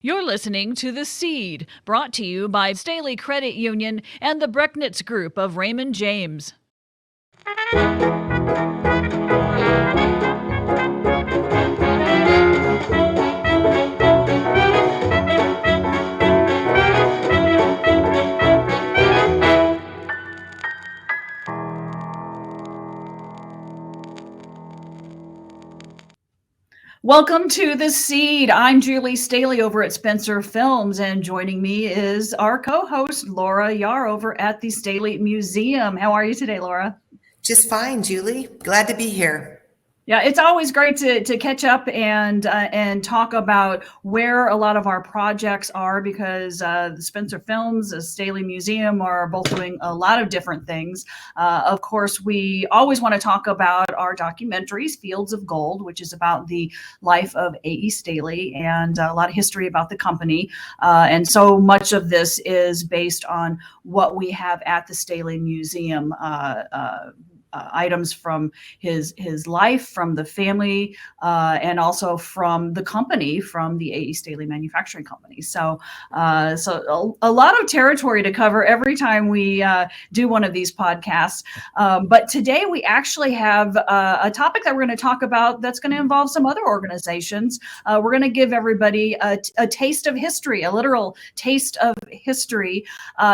You're listening to The Seed, brought to you by Staley Credit Union and the Brecknitz Group of Raymond James. Welcome to The Seed. I'm Julie Staley over at Spencer Films, and joining me is our co-host, Laura Jahr, over at the Staley Museum. How are you today, Laura? Just fine, Julie. Glad to be here. Yeah, it's always great to catch up and talk about where a lot of our projects are, because the Spencer Films, the Staley Museum are both doing a lot of different things. Of course, we always want to talk about our documentaries, Fields of Gold, which is about the life of A.E. Staley and a lot of history about the company. And so much of this is based on what we have at the Staley Museum. Items from his life, from the family, and also from the company, from the A.E. Staley Manufacturing Company. So a lot of territory to cover every time we do one of these podcasts. But today we actually have a topic that we're going to talk about that's going to involve some other organizations. We're going to give everybody a taste of history, a literal taste of history.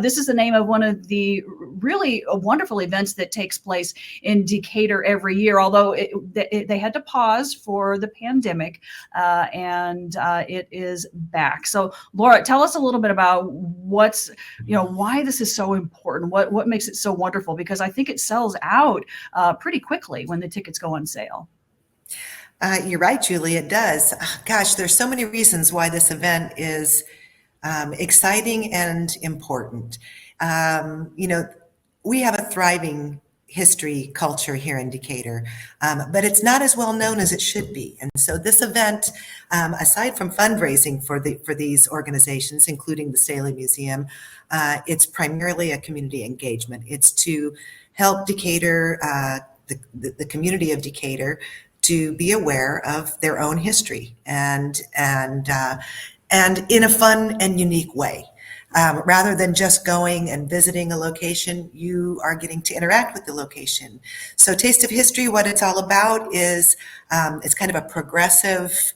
This is the name of one of the really wonderful events that takes place in Decatur every year, although they had to pause for the pandemic, and it is back. So Laura, tell us a little bit about why this is so important, what makes it so wonderful, because I think it sells out pretty quickly when the tickets go on sale. You're right, Julie, it does. Gosh, there's so many reasons why this event is exciting and important. We have a thriving history culture here in Decatur, but it's not as well known as it should be. And so this event, aside from fundraising for these organizations, including the Staley Museum, it's primarily a community engagement. It's to help Decatur, the community of Decatur, to be aware of their own history and in a fun and unique way. Rather than just going and visiting a location, you are getting to interact with the location. So Taste of History, what it's all about is it's kind of a progressive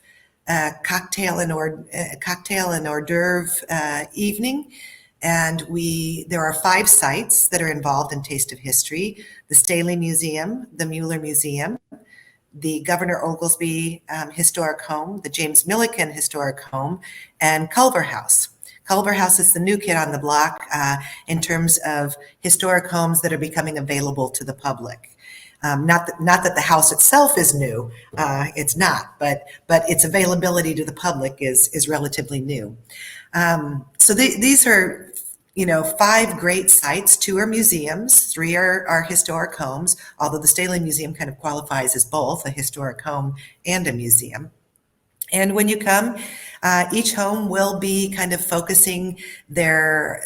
cocktail and hors d'oeuvre evening. And there are 5 sites that are involved in Taste of History: the Staley Museum, the Mueller Museum, the Governor Oglesby Historic Home, the James Millikin Historic Home, and Culver House. Culver House is the new kid on the block in terms of historic homes that are becoming available to the public. Not that the house itself is new, it's not, but its availability to the public is relatively new. So these are 5 great sites. 2 are museums, 3 are historic homes, although the Staley Museum kind of qualifies as both a historic home and a museum. And when you come, each home will be kind of focusing their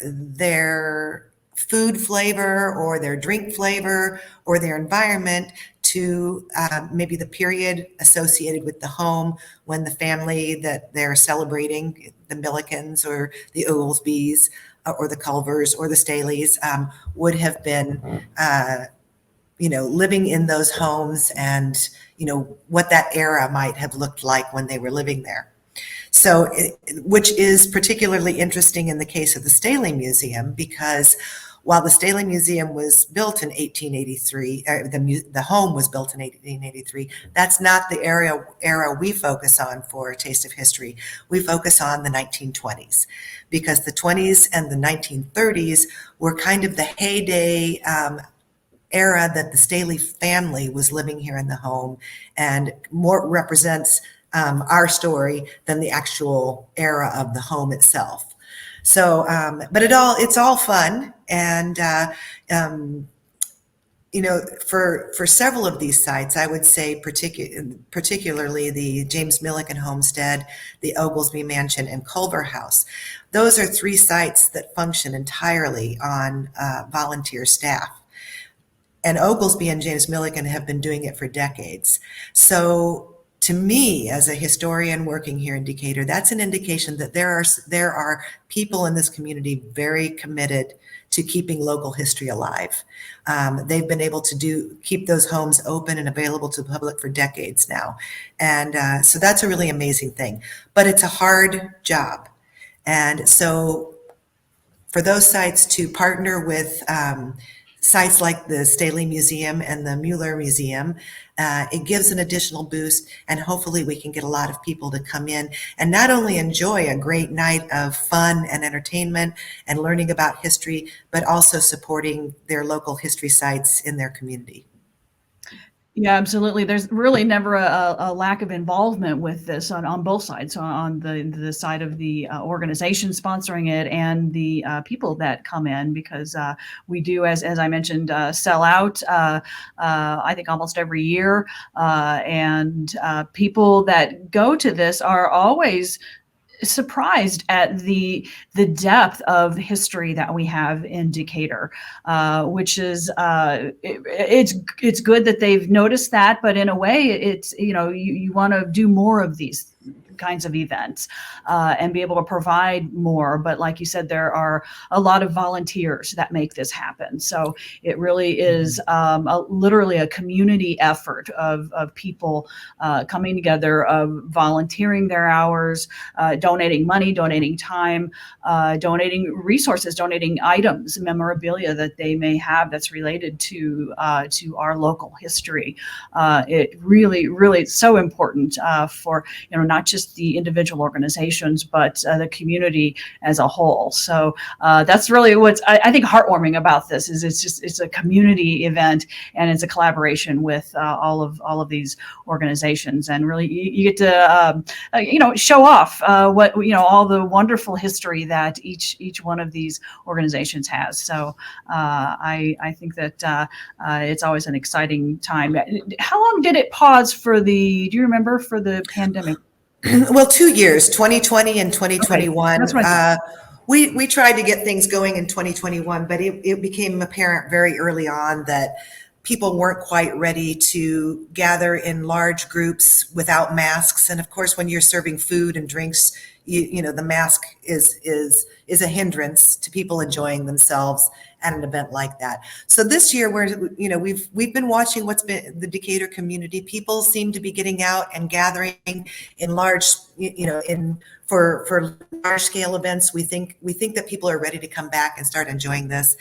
food flavor or their drink flavor or their environment to maybe the period associated with the home when the family that they're celebrating, the Millikins or the Oglesbys or the Culvers or the Staleys, would have been living in those homes, and what that era might have looked like when they were living there. So, which is particularly interesting in the case of the Staley Museum, because while the Staley Museum was built in 1883, the home was built in 1883, that's not the era we focus on for Taste of History. We focus on the 1920s, because the 20s and the 1930s were kind of the heyday era that the Staley family was living here in the home, and more represents our story than the actual era of the home itself. So, but it's all fun, and for several of these sites, I would say particularly the James Millikin Homestead, the Oglesby Mansion, and Culver House. Those are 3 sites that function entirely on volunteer staff. And Oglesby and James Millikin have been doing it for decades. So to me, as a historian working here in Decatur, that's an indication that there are people in this community very committed to keeping local history alive. They've been able to keep those homes open and available to the public for decades now. And so that's a really amazing thing. But it's a hard job. And so for those sites to partner with sites like the Staley Museum and the Mueller Museum, it gives an additional boost, and hopefully we can get a lot of people to come in and not only enjoy a great night of fun and entertainment and learning about history, but also supporting their local history sites in their community. Yeah, absolutely. There's really never a lack of involvement with this on both sides, on the side of the organization sponsoring it and the people that come in, because we do, as I mentioned, sell out, I think almost every year. And people that go to this are always surprised at the depth of history that we have in Decatur, which is it's good that they've noticed that, but in a way, it's you want to do more of these kinds of events and be able to provide more. But like you said, there are a lot of volunteers that make this happen. So it really is literally a community effort of people coming together, of volunteering their hours, donating money, donating time, donating resources, donating items, memorabilia that they may have that's related to our local history. It really, really is so important for not just the individual organizations, but the community as a whole. So that's really what's I think heartwarming about this is it's a community event, and it's a collaboration with all of these organizations, and really you get to show off what all the wonderful history that each one of these organizations has. So I think that it's always an exciting time. How long did it pause do you remember, for the pandemic? Well, 2 years, 2020 and 2021. Okay. That's We tried to get things going in 2021, but it became apparent very early on that people weren't quite ready to gather in large groups without masks. And of course, when you're serving food and drinks, the mask is a hindrance to people enjoying themselves at an event like that. So this year we've been watching what's been the Decatur community. People seem to be getting out and gathering in large, for large scale events. We think that people are ready to come back and start enjoying this.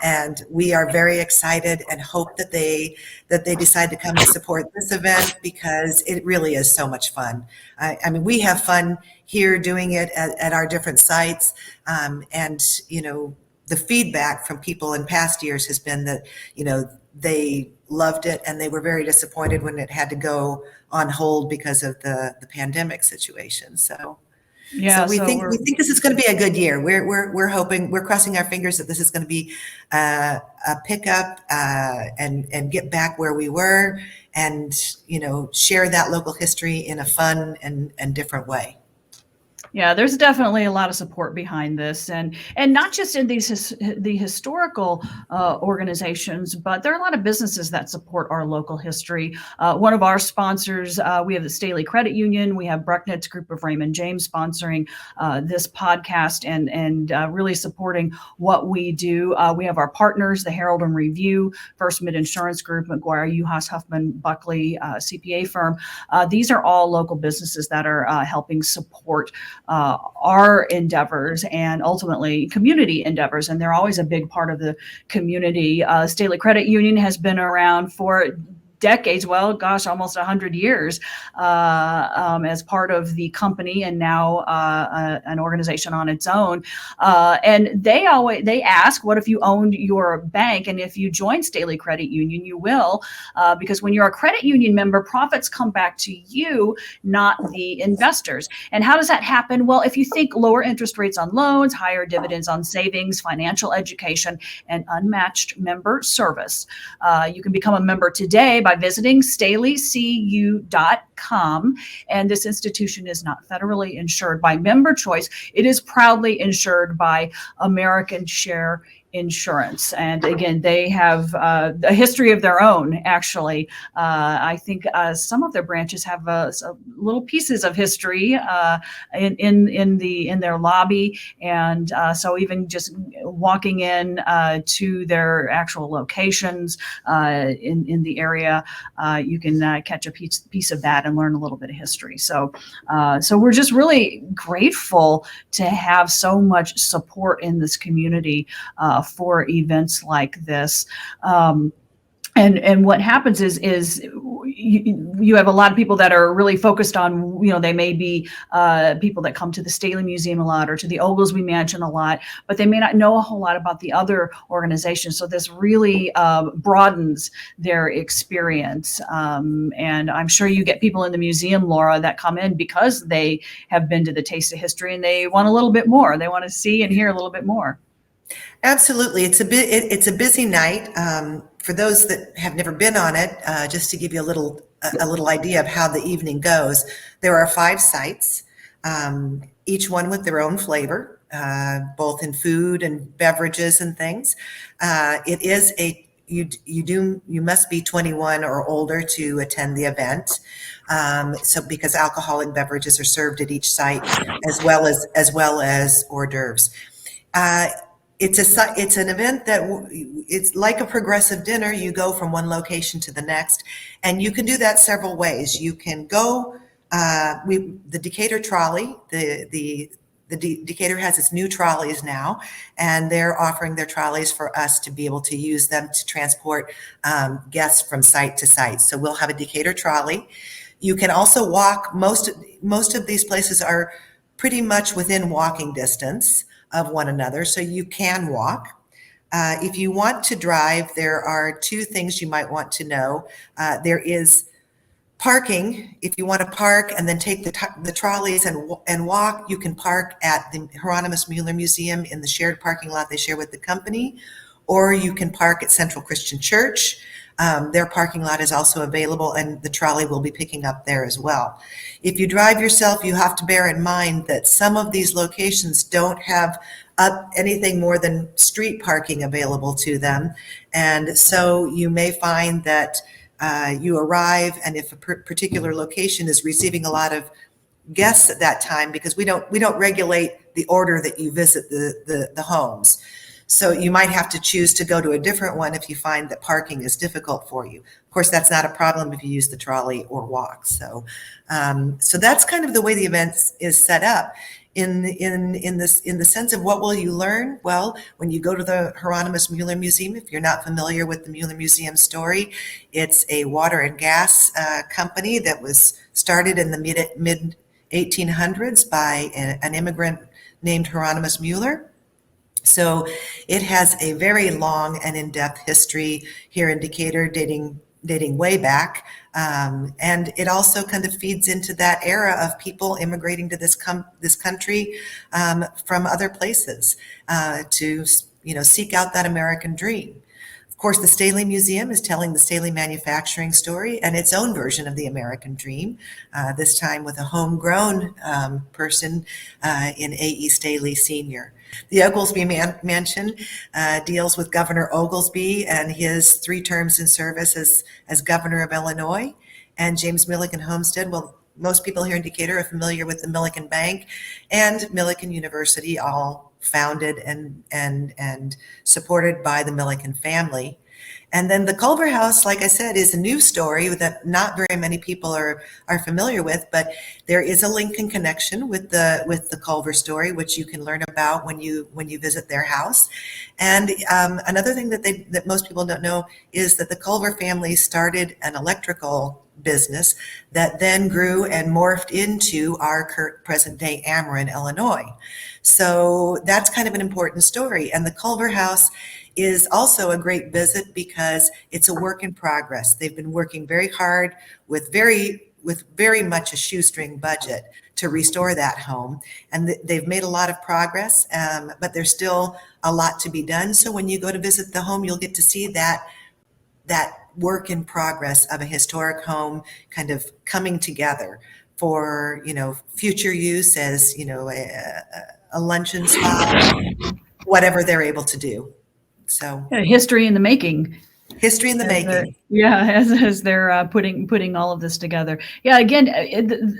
And we are very excited and hope that they decide to come and support this event, because it really is so much fun. I mean, we have fun here doing it at our different sites. And the feedback from people in past years has been that, they loved it, and they were very disappointed when it had to go on hold because of the pandemic situation. So we think this is going to be a good year. We're hoping, we're crossing our fingers that this is going to be a pickup and get back where we were, and share that local history in a fun and different way. Yeah, there's definitely a lot of support behind this, and not just in the historical organizations, but there are a lot of businesses that support our local history. One of our sponsors, we have the Staley Credit Union. We have Brucknett's Group of Raymond James sponsoring this podcast and really supporting what we do. We have our partners, the Herald and Review, First Mid Insurance Group, McGuire, Uhas, Huffman, Buckley, CPA firm. These are all local businesses that are helping support our endeavors and ultimately community endeavors. And they're always a big part of the community. Staley Credit Union has been around for decades, well, gosh, almost 100 years as part of the company, and now an organization on its own. And they ask, what if you owned your bank? And if you join Staley Credit Union, you will, because when you're a credit union member, profits come back to you, not the investors. And how does that happen? Well, if you think lower interest rates on loans, higher dividends on savings, financial education, and unmatched member service, you can become a member today by visiting StaleyCU.com. And this institution is not federally insured by Member Choice. It is proudly insured by American Share insurance. And again, they have a history of their own, actually. I think some of their branches have little pieces of history in their lobby. And so even just walking in to their actual locations in the area, you can catch a piece of that and learn a little bit of history. So we're just really grateful to have so much support in this community for events like this. And what happens is you have a lot of people that are really focused on, they may be people that come to the Staley Museum a lot or to the Oglesby Mansion a lot, but they may not know a whole lot about the other organizations. So this really broadens their experience. And I'm sure you get people in the museum, Laura, that come in because they have been to the Taste of History and they want a little bit more. They want to see and hear a little bit more. Absolutely. It's a busy night. For those that have never been on it, just to give you a little idea of how the evening goes, there are 5 sites, each one with their own flavor, both in food and beverages and things. It is you must be 21 or older to attend the event. So because alcoholic beverages are served at each site, as well as hors d'oeuvres. It's an event that it's like a progressive dinner. You go from one location to the next, and you can do that several ways. You can go the Decatur trolley. The Decatur has its new trolleys now, and they're offering their trolleys for us to be able to use them to transport guests from site to site. So we'll have a Decatur trolley. You can also walk. Most of these places are pretty much within walking distance of one another, so you can walk. If you want to drive, there are 2 things you might want to know. There is parking. If you want to park and then take the trolleys and walk, you can park at the Hieronymus Mueller Museum in the shared parking lot they share with the company, or you can park at Central Christian Church. Their parking lot is also available, and the trolley will be picking up there as well. If you drive yourself, you have to bear in mind that some of these locations don't have anything more than street parking available to them. And so you may find that you arrive, and if a particular location is receiving a lot of guests at that time, because we don't regulate the order that you visit the homes. So you might have to choose to go to a different one if you find that parking is difficult for you. Of course, that's not a problem if you use the trolley or walk. So that's kind of the way the event is set up. In the sense of what will you learn? Well, when you go to the Hieronymus Mueller Museum, if you're not familiar with the Mueller Museum story, it's a water and gas company that was started in the mid 1800s by an immigrant named Hieronymus Mueller. So it has a very long and in-depth history here in Decatur, dating way back. And it also kind of feeds into that era of people immigrating to this country from other places to seek out that American dream. Of course, the Staley Museum is telling the Staley manufacturing story and its own version of the American dream, this time with a homegrown person in A.E. Staley Sr. The Oglesby Mansion deals with Governor Oglesby and his 3 terms in service as governor of Illinois. And James Millikin Homestead, well, most people here in Decatur are familiar with the Millikin Bank and Millikin University, all founded and supported by the Millikin family. And then the Culver House, like I said, is a new story that not very many people are familiar with, but there is a Lincoln connection with the Culver story, which you can learn about when you visit their house. And another thing that most people don't know is that the Culver family started an electrical business that then grew and morphed into our present day Ameren, Illinois. So that's kind of an important story. And the Culver House is also a great visit because it's a work in progress. They've been working very hard with very much a shoestring budget to restore that home. And they've made a lot of progress, but there's still a lot to be done. So when you go to visit the home, you'll get to see that work in progress of a historic home kind of coming together for, future use as, a luncheon spot, whatever they're able to do. So History in the making. history in the making. As they're putting all of this together. Yeah, again,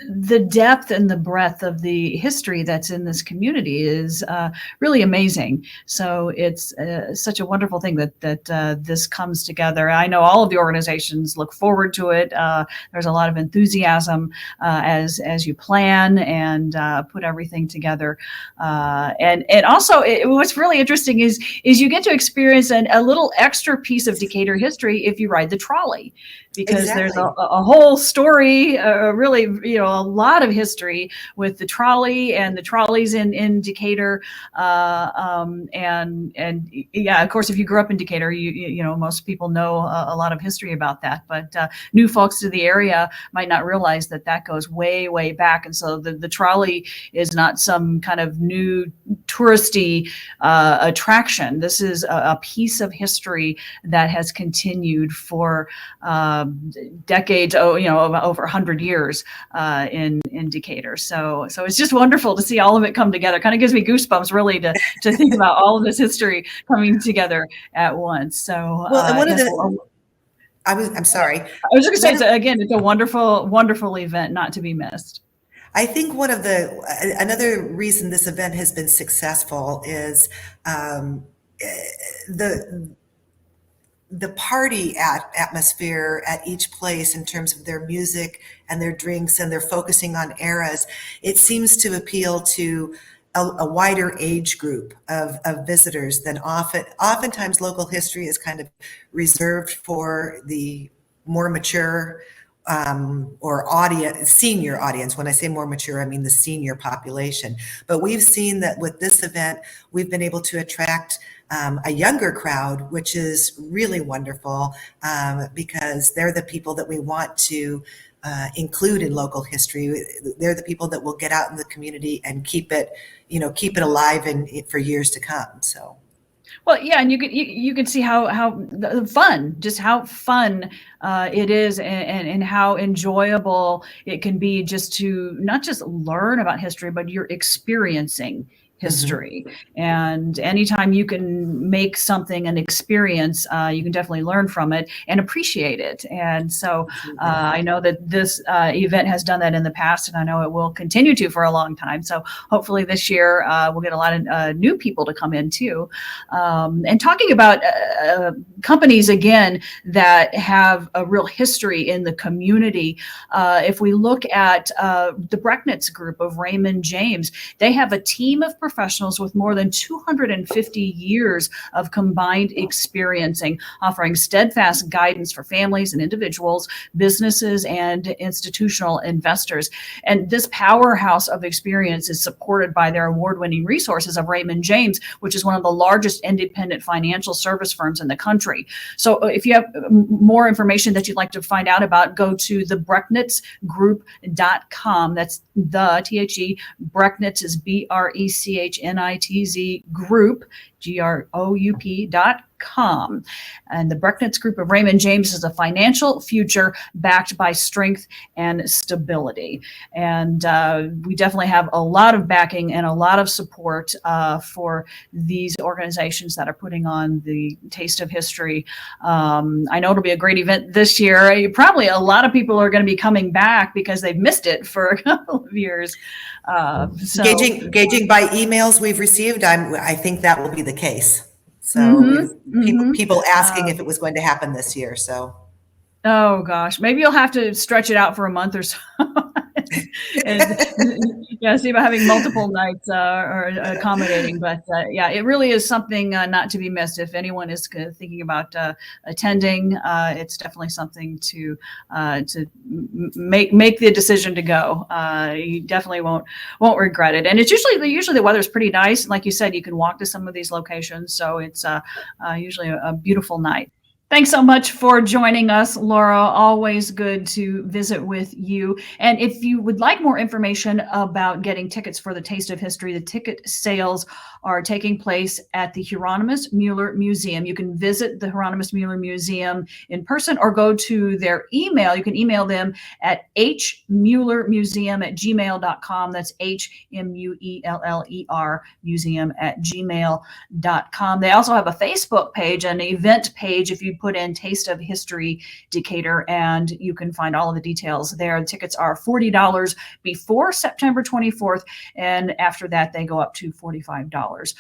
the depth and the breadth of the history that's in this community is really amazing. So it's such a wonderful thing that this comes together. I know all of the organizations look forward to it. There's a lot of enthusiasm as you plan and put everything together. And also, what's really interesting is you get to experience a little extra piece of Decatur history if you ride the trolley, because there's a whole story, really, a lot of history with the trolley and the trolleys in Decatur. And yeah, of course, if you grew up in Decatur, you know, most people know a lot of history about that, but new folks to the area might not realize that goes way, way back. And so the trolley is not some kind of new touristy attraction. This is a piece of history that has continued for decades, over 100 years in Decatur. So it's just wonderful to see all of it come together. Kind of gives me goosebumps, really, to think about all of this history coming together at once. So well, and one of the I'm sorry. I was just going to say, it's a wonderful, wonderful event not to be missed. I think another reason this event has been successful is the party atmosphere at each place in terms of their music and their drinks, and they're focusing on eras. It seems to appeal to a wider age group of visitors than oftentimes local history is kind of reserved for the more mature or senior audience. When I say more mature, I mean the senior population. But we've seen that with this event, we've been able to attract a younger crowd, which is really wonderful, because they're the people that we want to include in local history. They're the people that will get out in the community and keep it alive for years to come. So. Well, yeah, and you can see how fun it is, and how enjoyable it can be just to not just learn about history, but you're experiencing history. Mm-hmm. And anytime you can make something an experience, you can definitely learn from it and appreciate it. And so I know that this event has done that in the past, and I know it will continue to for a long time. So hopefully this year we'll get a lot of new people to come in too. And talking about companies, again, that have a real history in the community, if we look at the Brecknitz Group of Raymond James, they have a team of professionals with more than 250 years of combined experiencing, offering steadfast guidance for families and individuals, businesses, and institutional investors. And this powerhouse of experience is supported by their award-winning resources of Raymond James, which is one of the largest independent financial service firms in the country. So if you have more information that you'd like to find out about, go to thebrecknitzgroup.com. That's the Brecknitz is BRECHNITZ group, GROUP.com. And the Brecknitz Group of Raymond James is a financial future backed by strength and stability. And we definitely have a lot of backing and a lot of support for these organizations that are putting on the Taste of History. I know it'll be a great event this year. Probably a lot of people are going to be coming back because they've missed it for a couple of years. Gauging by emails we've received, I think that will be the case. So people asking if it was going to happen this year. So, oh gosh, maybe you'll have to stretch it out for a month or so. And, see about having multiple nights or accommodating. But yeah, it really is something not to be missed. If anyone is thinking about attending, it's definitely something to make the decision to go. You definitely won't regret it. And it's usually the weather's pretty nice. And like you said, you can walk to some of these locations, so it's usually a beautiful night. Thanks so much for joining us, Laura. Always good to visit with you. And if you would like more information about getting tickets for the Taste of History, the ticket sales are taking place at the Hieronymus Mueller Museum. You can visit the Hieronymus Mueller Museum in person or go to their email. You can email them at hmuellermuseum@gmail.com. That's HMUELLER museum@gmail.com. They also have a Facebook page, an event page. If you put in Taste of History Decatur, and you can find all of the details there. The tickets are $40 before September 24th, and after that they go up to $45.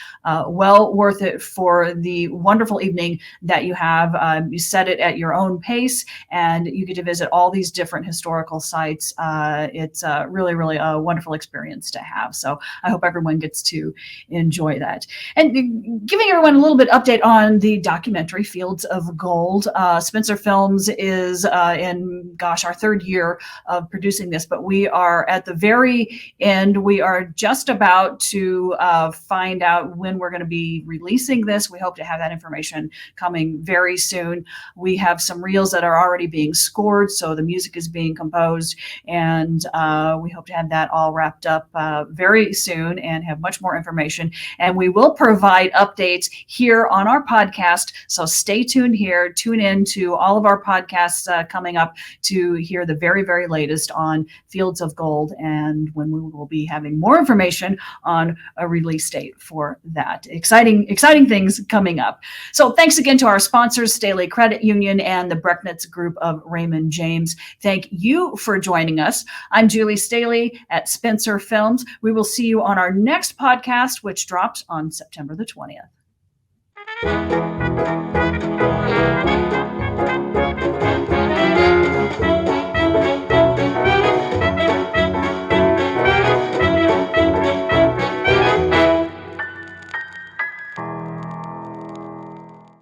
Well worth it for the wonderful evening that you have. You set it at your own pace, and you get to visit all these different historical sites. It's really, really a wonderful experience to have. So I hope everyone gets to enjoy that. And giving everyone a little bit update on the documentary Fields of Gold. Spencer Films is in, our third year of producing this, but we are at the very end. We are just about to find out when we're going to be releasing this. We hope to have that information coming very soon. We have some reels that are already being scored, so the music is being composed, and we hope to have that all wrapped up very soon and have much more information. And we will provide updates here on our podcast, so stay tuned here. Tune in to all of our podcasts coming up to hear the very, very latest on Fields of Gold, and when we will be having more information on a release date for that. Exciting things coming up. So thanks again to our sponsors, Staley Credit Union and the Brecknitz Group of Raymond James. Thank you for joining us. I'm Julie Staley at Spencer Films. We will see you on our next podcast, which drops on September the 20th.